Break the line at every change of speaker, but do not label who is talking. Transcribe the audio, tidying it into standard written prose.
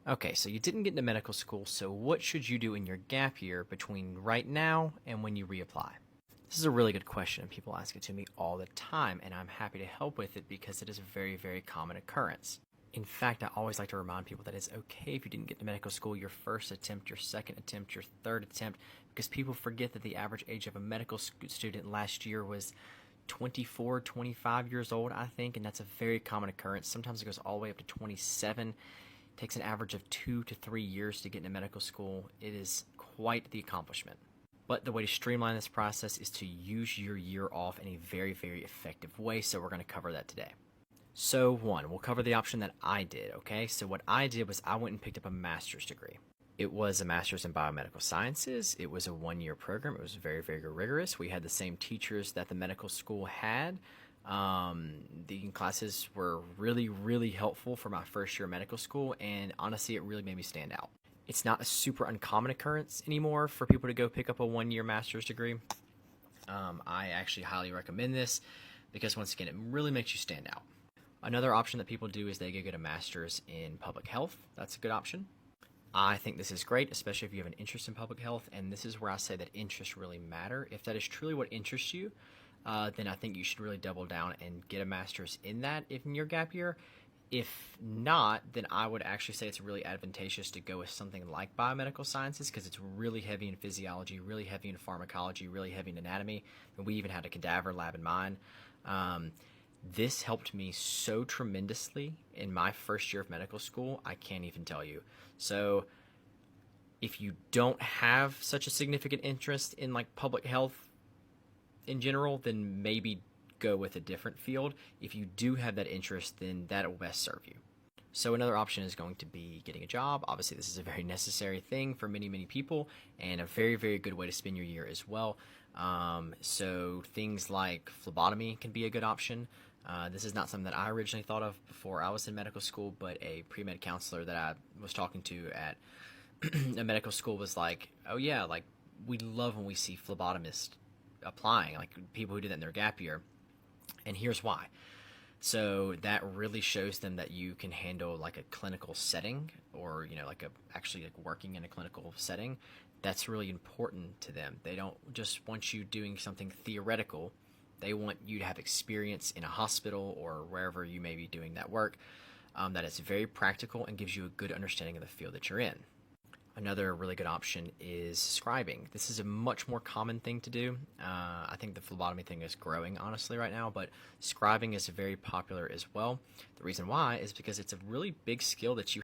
Okay, so you didn't get into medical school, so what should you do in your gap year between right now and when you reapply? This is a really good question, and people ask it to me all the time, and I'm happy to help with it because it is a very, very common occurrence. In fact, I always like to remind people that it's okay if you didn't get to medical school your first attempt, your second attempt, your third attempt, because people forget that the average age of a medical student last year was 24, 25 years old, I think, and that's a very common occurrence. Sometimes it goes all the way up to 27. It takes an average of 2 to 3 years to get into medical school. It is quite the accomplishment. But the way to streamline this process is to use your year off in a very, very effective way, so we're going to cover that today. So, one, we'll cover the option that I did, okay? So, what I did was I went and picked up a master's degree. It was a master's in biomedical sciences. It was a 1 year program. It was very, very rigorous. We had the same teachers that the medical school had. The classes were really, really helpful for my first year of medical school, and honestly, it really made me stand out. It's not a super uncommon occurrence anymore for people to go pick up a 1 year master's degree. I actually highly recommend this because, once again, it really makes you stand out. Another option that people do is they go get a master's in public health. That's a good option. I think this is great, especially if you have an interest in public health, and this is where I say that interests really matter. If that is truly what interests you, then I think you should really double down and get a master's in that in your gap year. If not, then I would actually say it's really advantageous to go with something like biomedical sciences because it's really heavy in physiology, really heavy in pharmacology, really heavy in anatomy, and we even had a cadaver lab in mine. This helped me so tremendously in my first year of medical school, I can't even tell you. So if you don't have such a significant interest in like public health in general, then maybe go with a different field. If you do have that interest, then that will best serve you. So another option is going to be getting a job. Obviously, this is a very necessary thing for many, many people and a very, very good way to spend your year as well. So things like phlebotomy can be a good option. This is not something that I originally thought of before I was in medical school, but a pre-med counselor that I was talking to at a medical school was like, oh yeah, like we love when we see phlebotomists applying, like people who did that in their gap year. And here's why. So that really shows them that you can handle like a clinical setting or, like actually like working in a clinical setting. That's really important to them. They don't just want you doing something theoretical. They want you to have experience in a hospital or wherever you may be doing that work, that is very practical and gives you a good understanding of the field that you're in. Another really good option is scribing. This is a much more common thing to do. I think the phlebotomy thing is growing, honestly, right now, but scribing is very popular as well. The reason why is because it's a really big skill that you